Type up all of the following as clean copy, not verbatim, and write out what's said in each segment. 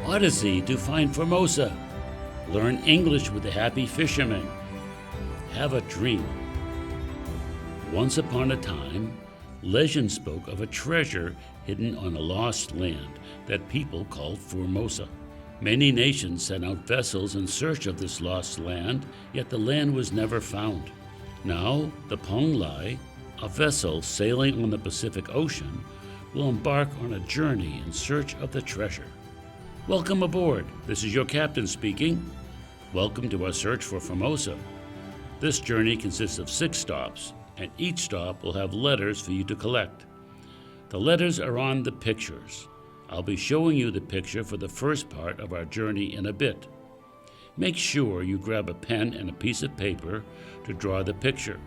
Odyssey to find Formosa. Learn English with the Happy Fisherman. Have a dream. Once upon a time, legend spoke of a treasure hidden on a lost land that people called Formosa. Many nations sent out vessels in search of this lost land, yet the land was never found. Now, the Pong Lai, a vessel sailing on the Pacific Ocean, will embark on a journey in search of the treasure. Welcome aboard. This is your captain speaking. Welcome to our search for Formosa. This journey consists of 6 stops, and each stop will have letters for you to collect. The letters are on the pictures. I'll be showing you the picture for the first part of our journey in a bit. Make sure you grab a pen and a piece of paper to draw the picture.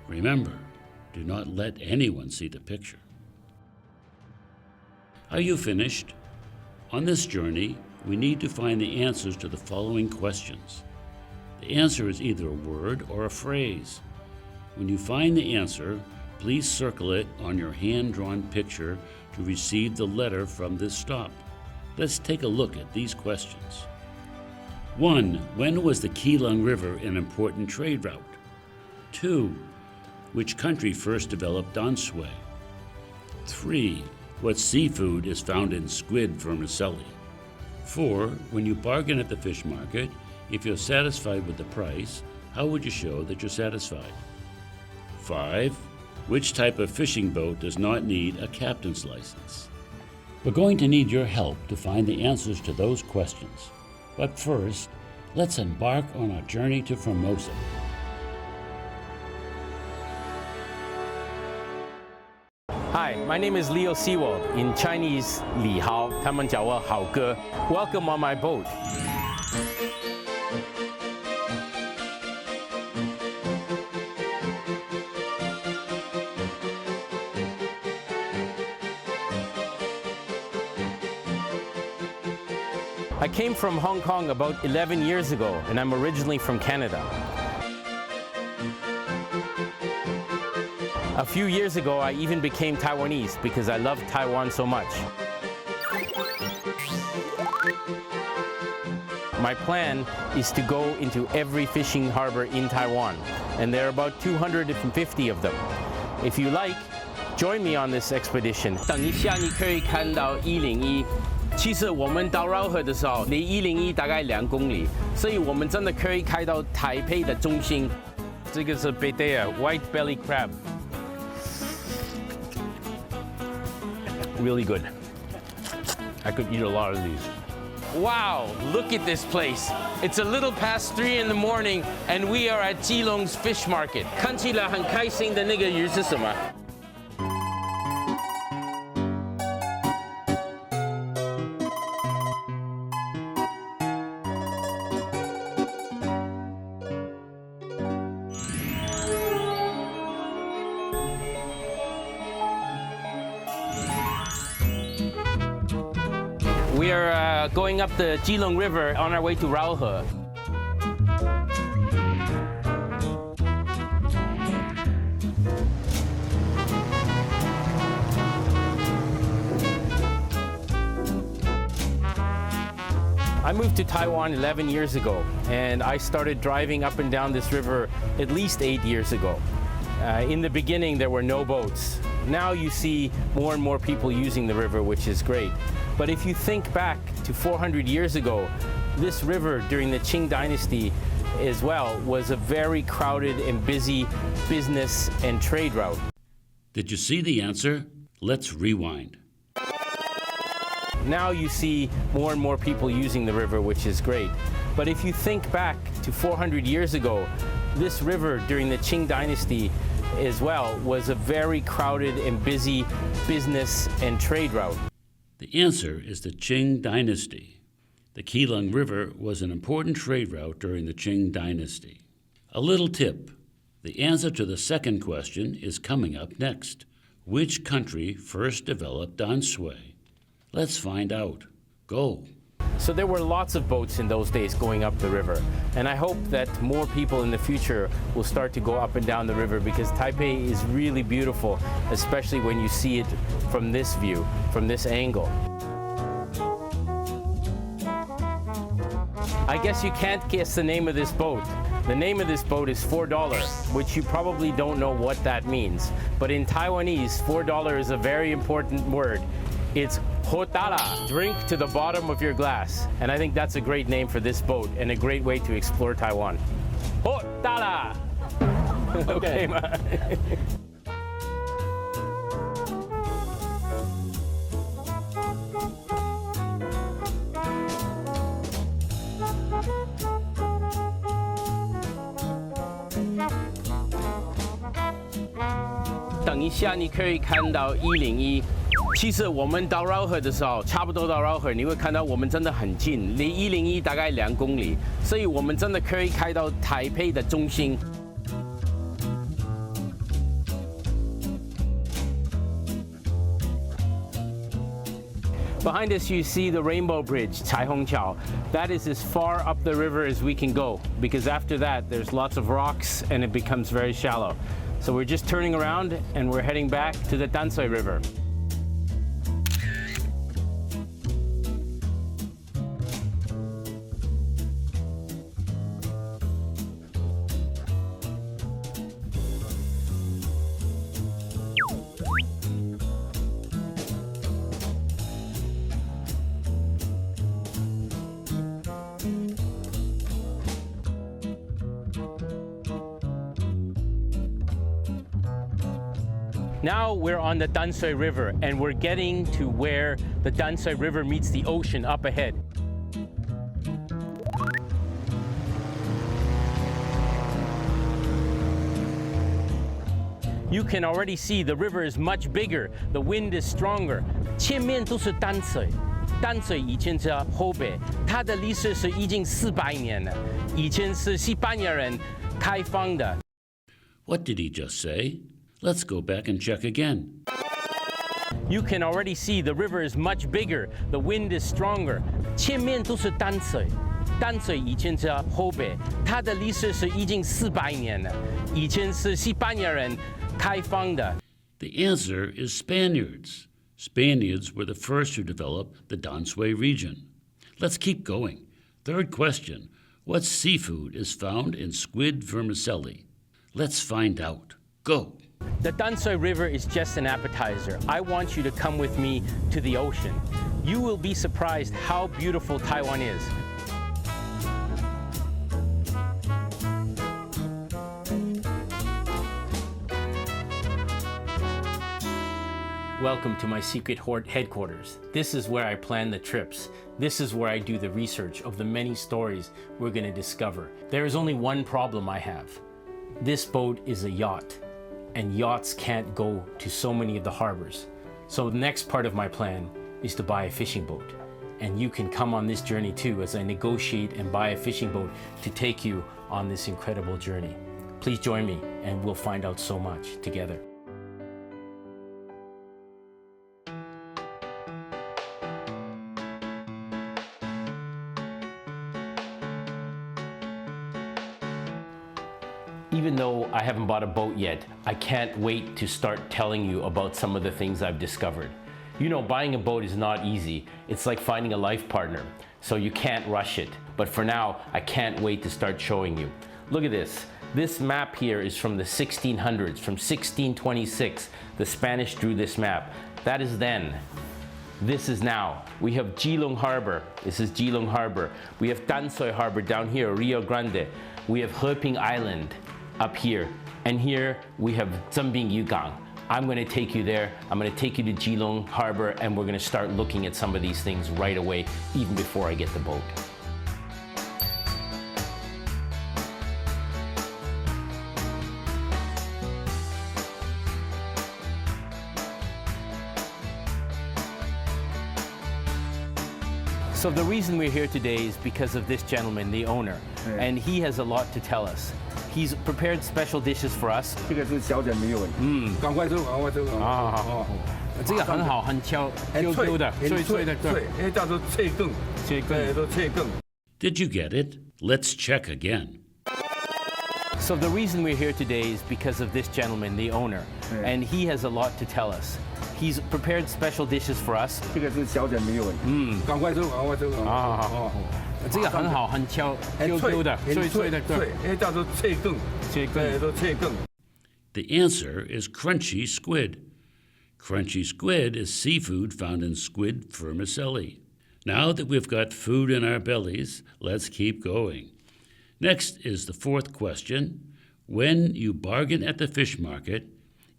Remember, do not let anyone see the picture. Are you finished? On this journey, we need to find the answers to the following questions. The answer is either a word or a phrase. When you find the answer, please circle it on your hand-drawn picture to receive the letter from this stop. Let's take a look at these questions. 1. When was the Keelung River an important trade route? 2. Which country first developed dan shui? 3. What seafood is found in squid vermicelli? 4. When you bargain at the fish market, if you're satisfied with the price, how would you show that you're satisfied? 5. Which type of fishing boat does not need a captain's license? We're going to need your help to find the answers to those questions. But first, let's embark on our journey to Formosa. Hi, my name is Leo Seawald. In Chinese, Li Hao, 他们叫我豪哥. Welcome on my boat. I came from Hong Kong about 11 years ago, and I'm originally from Canada. A few years ago, I even became Taiwanese because I love Taiwan so much. My plan is to go into every fishing harbor in Taiwan, and there are about 250 of them. If you like, join me on this expedition. 等一下你可以看到101。其实我们到绕河的时候，离101大概2公里，所以我们真的可以开到台北的中心。这个是 Badouzi white belly crab. Really good. I could eat a lot of these. Wow, look at this place. It's a little past 3 in the morning, and we are at Keelung's Fish Market. 看起来很开心的那个鱼是什么？ We are going up the Keelung River on our way to Raohe. I moved to Taiwan 11 years ago, and I started driving up and down this river at least 8 years ago. In the beginning, there were no boats. Now you see more and more people using the river, which is great. But if you think back to 400 years ago, this river during the Qing Dynasty as well was a very crowded and busy business and trade route. Did you see the answer? Let's rewind. Now you see more and more people using the river, which is great. But if you think back to 400 years ago, this river during the Qing Dynasty as well was a very crowded and busy business and trade route. The answer is the Qing Dynasty. The Keelung River was an important trade route during the Qing Dynasty. A little tip. The answer to the second question is coming up next. Which country first developed dan shui? Let's find out. Go. So there were lots of boats in those days going up the river, and I hope that more people in the future will start to go up and down the river because Taipei is really beautiful, especially when you see it from this view, from this angle. I guess you can't guess the name of this boat. The name of this boat is $4, which you probably don't know what that means. But in Taiwanese, $4 is a very important word. It's hotara, drink to the bottom of your glass. And I think that's a great name for this boat and a great way to explore Taiwan. Hotara! Okay, man. 等一下，你可以看到101。其实我们到绕河的时候，差不多到绕河，你会看到我们真的很近，离101大概2公里，所以我们真的可以开到台北的中心。Behind us, you see the Rainbow Bridge, 彩虹桥. That is as far up the river as we can go, because after that, there's lots of rocks and it becomes very shallow. So we're just turning around and we're heading back to the Dansui River. Now we're on the Dansui River and we're getting to where the Dansui River meets the ocean up ahead. You can already see the river is much bigger, the wind is stronger. 前面都是淡水，淡水以前叫河北，它的历史是已经400年了，以前是西班牙人开放的。What did he just say? Let's go back and check again. You can already see the river is much bigger, the wind is stronger. 前面都是淡水，淡水以前叫河北，它的历史是已经400年了，以前是西班牙人开放的。The answer is Spaniards. Spaniards were the first to develop the Dansui region. Let's keep going. Third question. What seafood is found in squid vermicelli? Let's find out. Go. The Dansui River is just an appetizer. I want you to come with me to the ocean. You will be surprised how beautiful Taiwan is. Welcome to my secret headquarters. This is where I plan the trips. This is where I do the research of the many stories we're going to discover. There is only one problem I have. This boat is a yacht, and yachts can't go to so many of the harbors. So the next part of my plan is to buy a fishing boat. And you can come on this journey too as I negotiate and buy a fishing boat to take you on this incredible journey. Please join me and we'll find out so much together. Even though I haven't bought a boat yet, I can't wait to start telling you about some of the things I've discovered. You know, buying a boat is not easy. It's like finding a life partner, so you can't rush it. But for now, I can't wait to start showing you. Look at this. This map here is from the 1600s, from 1626. The Spanish drew this map. That is then. This is now. We have Keelung Harbor. This is Keelung Harbor. We have Dansui Harbor down here, Rio Grande. We have Heping Island up here, and here we have Zhengbin Yugang. I'm going to take you there. I'm going to take you to Keelung Harbor, and we're going to start looking at some of these things right away, even before I get the boat. So the reason we're here today is because of this gentleman, the owner, and he has a lot to tell us. He's prepared special dishes for us. 这个是小点没有问题。赶快收，赶快收。啊，这个很好，很焦焦的，脆的，对，因为叫做脆羹，对，都脆羹。Did you get it? Let's check again. So the reason we're here today is because of this gentleman, the owner, and he has a lot to tell us. He's prepared special dishes for us. 这个是小点没有问题。赶快收，赶快收。啊，这个很好，很Q Q的，脆的，脆，那叫做脆羹，对，都脆羹。The answer is crunchy squid. Crunchy squid is seafood found in squid vermicelli. Now that we've got food in our bellies, let's keep going. Next is the fourth question. When you bargain at the fish market,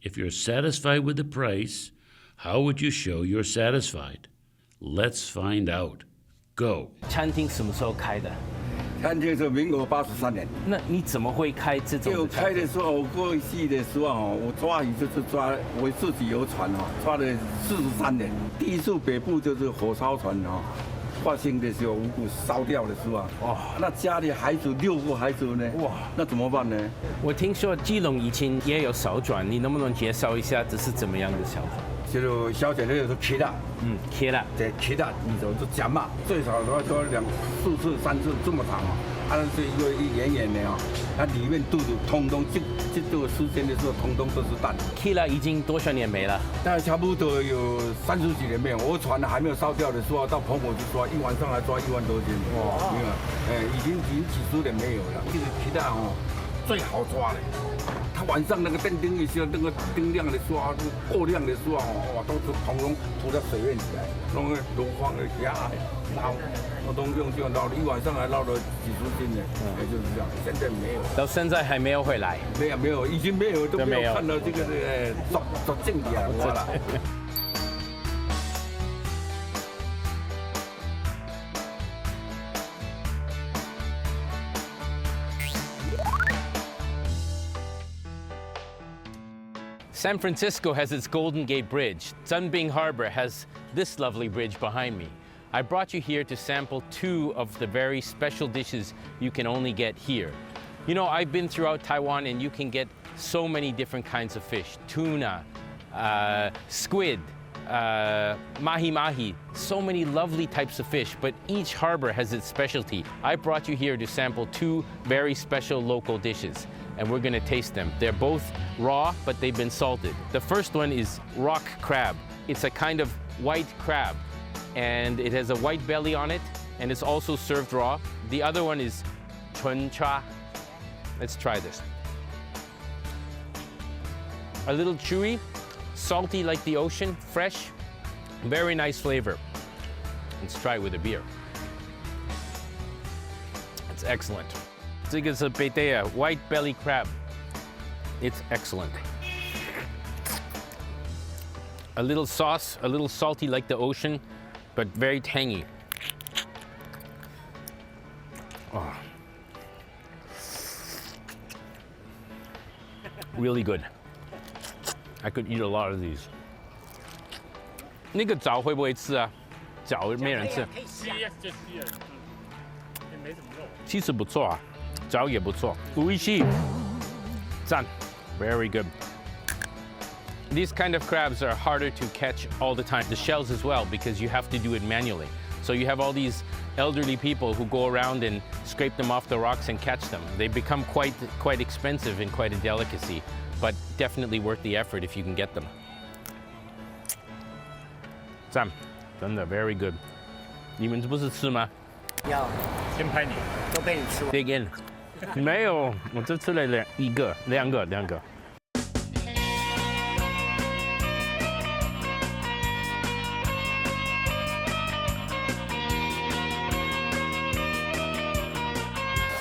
if you're satisfied with the price, how would you show you're satisfied? Let's find out. Go. 餐厅什么时候开的？餐厅是民国83年。那你怎么会开这种？就开的时候，我过去的时候哦，我抓鱼就是抓我自己游船哦，抓了43年。第一次北部就是火烧船哦，发生的时候五股烧掉的时候啊，哇，那家里孩子6个孩子呢，哇，那怎么办呢？我听说基隆以前也有小船，你能不能介绍一下这是怎么样的小船？就是小姐那个是切啦，切啦，对，切啦，你就讲嘛，最少的话说4次、3次这么长哦，它是一个圆圆的哦，它里面肚子通通这个时间的时候，通通都是蛋。切啦已经多少年没了？大概差不多有30几年没有，我船还没有烧掉的时候，到澎湖去抓，一晚上还抓1万多斤。哇，没有，已经几十年没有了。这个皮蛋哦，最好抓的。它晚上那个灯丁一些，那个灯亮的时候，过亮的时候，哇，都是统统涂在水面起来，弄个螺框的虾捞，我都用这样捞，一晚上还捞了几十斤呢。就是这样，现在没有。到现在还没有回来。没有，已经没有，都没有看到这个做正的啊，我了。San Francisco has its Golden Gate Bridge. Zhengbin Harbor has this lovely bridge behind me. I brought you here to sample 2 of the very special dishes you can only get here. You know, I've been throughout Taiwan and you can get so many different kinds of fish. Tuna, squid, mahi-mahi, so many lovely types of fish, but each harbor has its specialty. I brought you here to sample 2 very special local dishes, and we're gonna taste them. They're both raw, but they've been salted. The first one is rock crab. It's a kind of white crab, and it has a white belly on it, and it's also served raw. The other one is chuncha. Let's try this. A little chewy, salty like the ocean, fresh, very nice flavor. Let's try it with a beer. It's excellent. This is a Badouzi, white belly crab. It's excellent. A little sauce, a little salty like the ocean, but very tangy. Oh. Really good. I could eat a lot of these. 那个藻会不会吃啊？藻没人吃。其实不错啊，藻也不错。美味しい，赞 ，very good. These kind of crabs are harder to catch all the time. The shells as well, because you have to do it manually. So you have all these elderly people who go around and scrape them off the rocks and catch them. They become quite expensive and quite a delicacy, but definitely worth the effort if you can get them. 赞，真的 very good. 你们不是吃吗？要，先拍你，都被你吃完。 Dig in. 没有，我只吃了两个。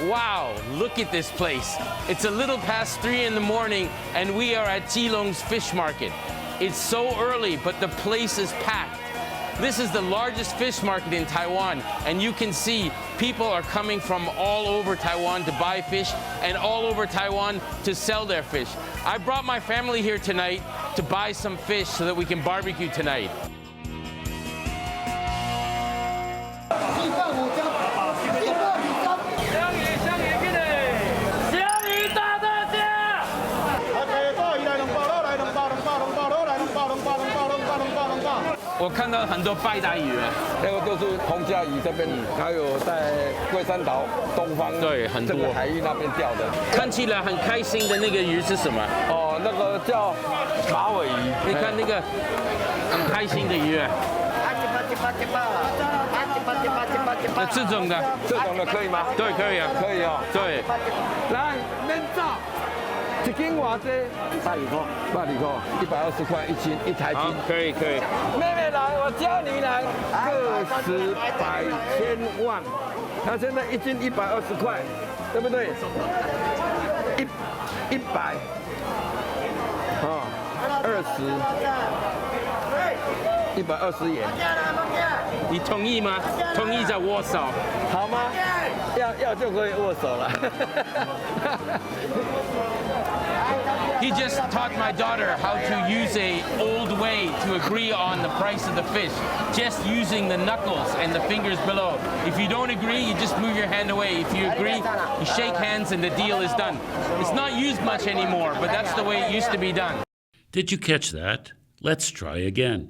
Wow, look at this place. It's a little past 3 in the morning and we are at Keelung's fish market. It's so early, but the place is packed. This is the largest fish market in Taiwan, and you can see people are coming from all over Taiwan to buy fish and all over Taiwan to sell their fish. I brought my family here tonight to buy some fish so that we can barbecue tonight. 我看到很多白带鱼，那个都是洪家鱼这边，还有在龟山岛东方，对，很多这个海域那边钓的。看起来很开心的那个鱼是什么？哦，那个叫马尾鱼。你看那个很开心的鱼。那这种的，这种的可以吗？对，可以啊，可以哦。对，来，免照。一斤偌济？82块，120块一斤，一台斤。好，可以。妹妹来，我教你来，个十百千万。它现在一斤120块，对不对？100，啊，120元。你同意吗？同意再握手，好吗？要就可以握手了。He just taught my daughter how to use a old way to agree on the price of the fish, just using the knuckles and the fingers below. If you don't agree, you just move your hand away. If you agree, you shake hands and the deal is done. It's not used much anymore, but that's the way it used to be done. Did you catch that? Let's try again.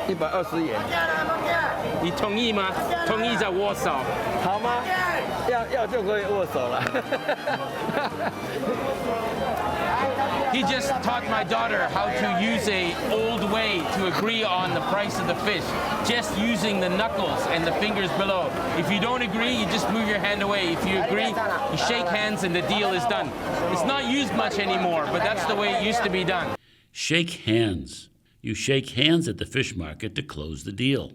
120元。你同意吗？同意再握手，好吗？要就可以握手了。He just taught my daughter how to use a old way to agree on the price of the fish, just using the knuckles and the fingers below. If you don't agree, you just move your hand away. If you agree, you shake hands and the deal is done. It's not used much anymore, but that's the way it used to be done. Shake hands. You shake hands at the fish market to close the deal.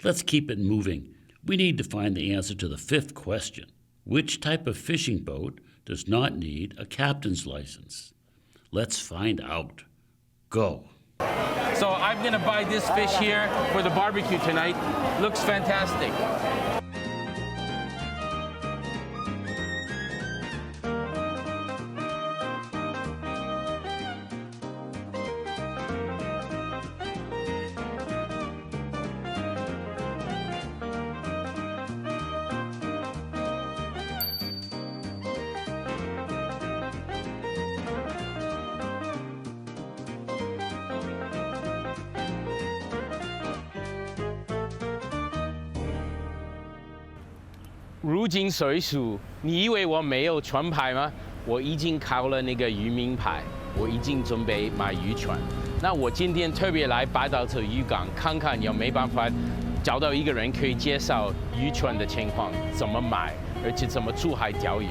Let's keep it moving. We need to find the answer to the fifth question. Which type of fishing boat does not need a captain's license? Let's find out. Go. So I'm gonna buy this fish here for the barbecue tonight. Looks fantastic. "如今水属，你以为我没有船牌吗？我已经考了那个渔民牌，我已经准备买渔船。那我今天特别来八斗子渔港，看看有没办法找到一个人可以介绍渔船的情况，怎么买，而且怎么出海钓鱼。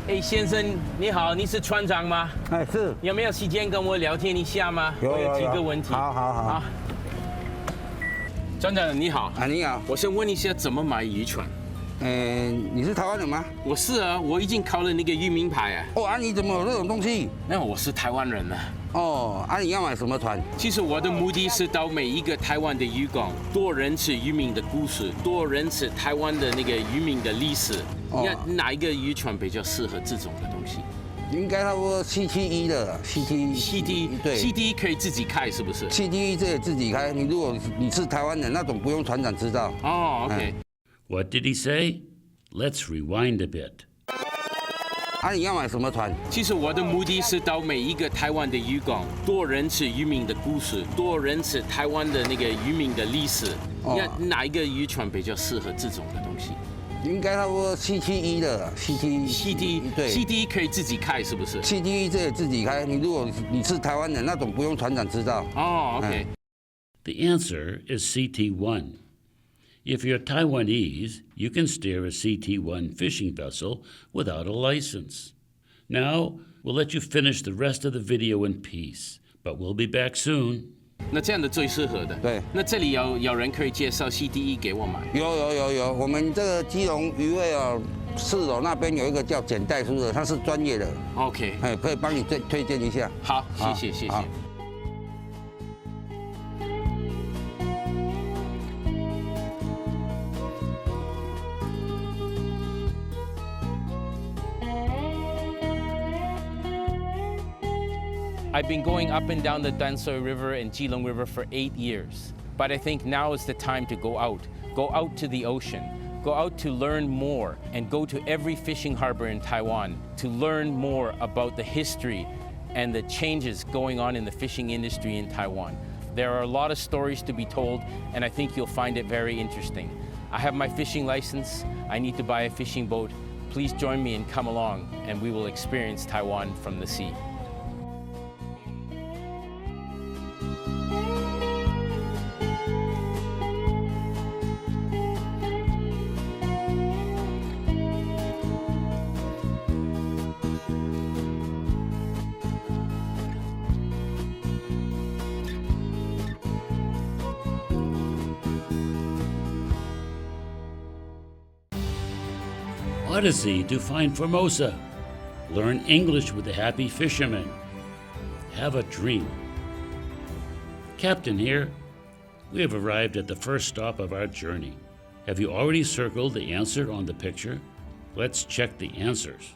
哎，先生你好，你是船长吗？哎，是。有没有时间跟我聊天一下吗？我有几个问题。好。船长你好。你好。我想问一下怎么买渔船？你是台湾人吗？我是啊，我已经考了那个渔民牌啊。哦，你怎么有这种东西？没有，我是台湾人啊。哦，你要买什么船？其实我的目的是到每一个台湾的渔港，多认识渔民的故事，多认识台湾的那个渔民的历史。哪一个渔船比较适合这种的东西？应该差不多771的771，对，771可以自己开是不是？771这也自己开，如果你是台湾人，那种不用船长知道。哦，OK。What did he say? Let's rewind a bit. 你要买什么船？其实我的目的是到每一个台湾的渔港，多认识渔民的故事，多认识台湾的那个渔民的历史。哪一个渔船比较适合这种的东西？应该差不多771的771，对，771可以自己开是不是？771这也自己开，如果你是台湾人，那种不用船长知道。哦，OK。The answer is CT1. If you're Taiwanese, you can steer a CT1 fishing vessel without a license. Now, we'll let you finish the rest of the video in peace, but we'll be back soon. 那这样的最适合的。对。那这里有人可以介绍 CT1 给我买？有，我们这个基隆渔会4楼那边有一个叫简代书的，他是专业的。OK。可以帮你推荐一下。好，谢谢。I've been going up and down the Dansoi River and Keelung River for 8 years. But I think now is the time to go out to the ocean, go out to learn more, and go to every fishing harbor in Taiwan to learn more about the history and the changes going on in the fishing industry in Taiwan. There are a lot of stories to be told, and I think you'll find it very interesting. I have my fishing license. I need to buy a fishing boat. Please join me and come along, and we will experience Taiwan from the sea. Odyssey to find Formosa. Learn English with the Happy Fisherman. Have a dream. Captain here. We have arrived at the first stop of our journey. Have you already circled the answer on the picture? Let's check the answers.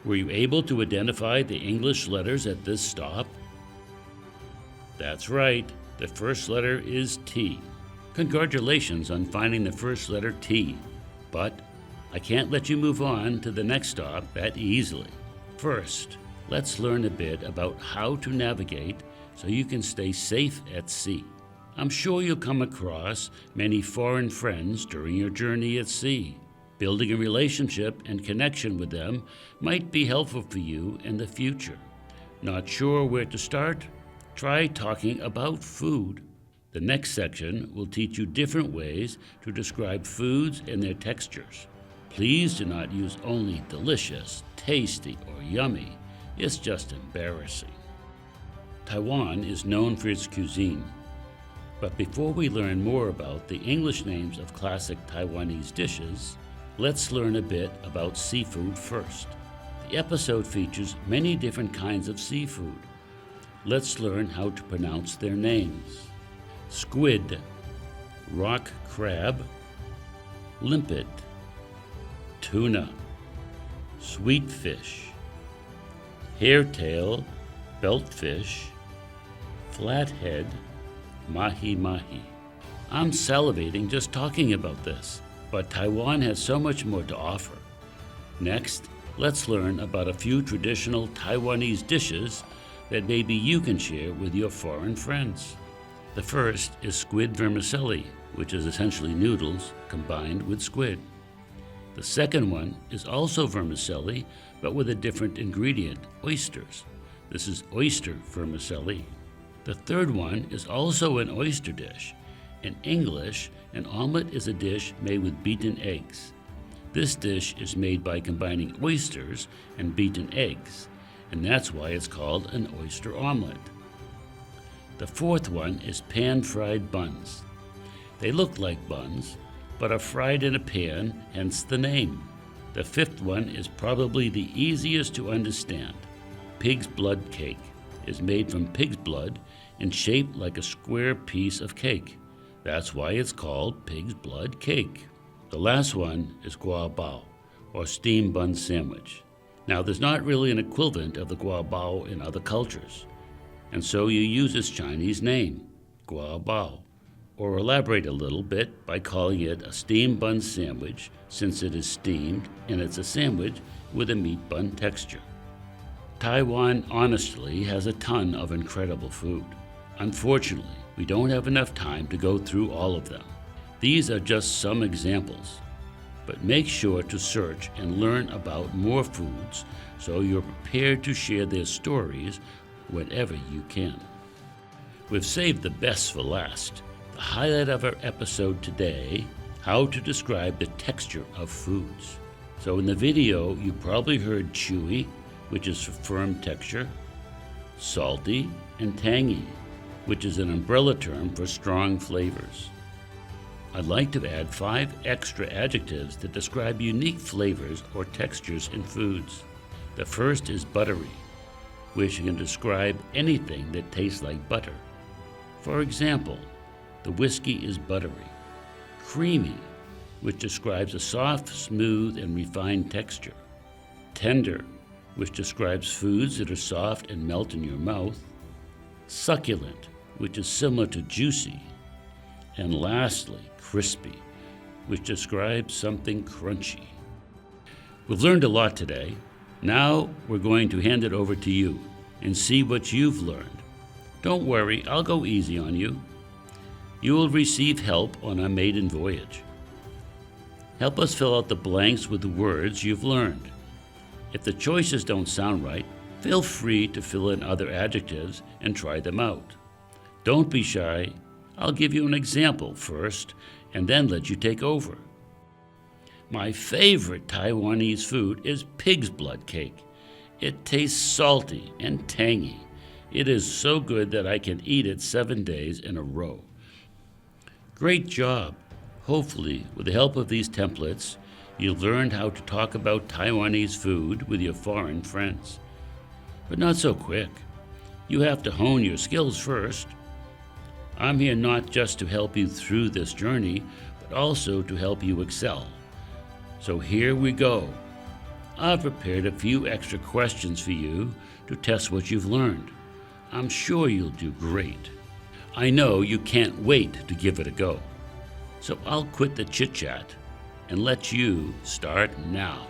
Were you able to identify the English letters at this stop? That's right. The first letter is T. Congratulations on finding the first letter T. But I can't let you move on to the next stop that easily. First, let's learn a bit about how to navigate so you can stay safe at sea. I'm sure you'll come across many foreign friends during your journey at sea. Building a relationship and connection with them might be helpful for you in the future. Not sure where to start? Try talking about food. The next section will teach you different ways to describe foods and their textures. Please do not use only delicious, tasty, or yummy. It's just embarrassing. Taiwan is known for its cuisine. But before we learn more about the English names of classic Taiwanese dishes, let's learn a bit about seafood first. The episode features many different kinds of seafood. Let's learn how to pronounce their names. Squid, rock crab, limpet, tuna, sweet fish, hairtail, beltfish, flathead, mahi-mahi. I'm salivating just talking about this, but Taiwan has so much more to offer. Next, let's learn about a few traditional Taiwanese dishes that maybe you can share with your foreign friends. The first is squid vermicelli, which is essentially noodles combined with squid. The second one is also vermicelli, but with a different ingredient, oysters. This is oyster vermicelli. The third one is also an oyster dish. In English, an omelet is a dish made with beaten eggs. This dish is made by combining oysters and beaten eggs, and that's why it's called an oyster omelet. The fourth one is pan-fried buns. They look like buns, but are fried in a pan, hence the name. The fifth one is probably the easiest to understand. Pig's blood cake is made from pig's blood and shaped like a square piece of cake. That's why it's called pig's blood cake. The last one is gua bao, or steamed bun sandwich. Now, there's not really an equivalent of the gua bao in other cultures, and so you use its Chinese name, gua bao, or elaborate a little bit by calling it a steamed bun sandwich since it is steamed and it's a sandwich with a meat bun texture. Taiwan honestly has a ton of incredible food. Unfortunately, we don't have enough time to go through all of them. These are just some examples, but make sure to search and learn about more foods so you're prepared to share their stories whenever you can. We've saved the best for last. The highlight of our episode today, how to describe the texture of foods. So in the video, you probably heard chewy, which is for firm texture, salty, and tangy, which is an umbrella term for strong flavors. I'd like to add 5 extra adjectives that describe unique flavors or textures in foods. The first is buttery, which can describe anything that tastes like butter. For example, the whiskey is buttery. Creamy, which describes a soft, smooth, and refined texture. Tender, which describes foods that are soft and melt in your mouth. Succulent, which is similar to juicy. And lastly, crispy, which describes something crunchy. We've learned a lot today. Now we're going to hand it over to you and see what you've learned. Don't worry, I'll go easy on you. You will receive help on our maiden voyage. Help us fill out the blanks with the words you've learned. If the choices don't sound right, feel free to fill in other adjectives and try them out. Don't be shy. I'll give you an example first and then let you take over. My favorite Taiwanese food is pig's blood cake. It tastes salty and tangy. It is so good that I can eat it 7 days in a row. Great job. Hopefully, with the help of these templates, You learned how to talk about Taiwanese food with your foreign friends. But not so quick. You have to hone your skills first. I'm here not just to help you through this journey, but also to help you excel. So here we go. I've prepared a few extra questions for you to test what you've learned. I'm sure you'll do great. I know you can't wait to give it a go. So I'll quit the chit-chat and let you start now.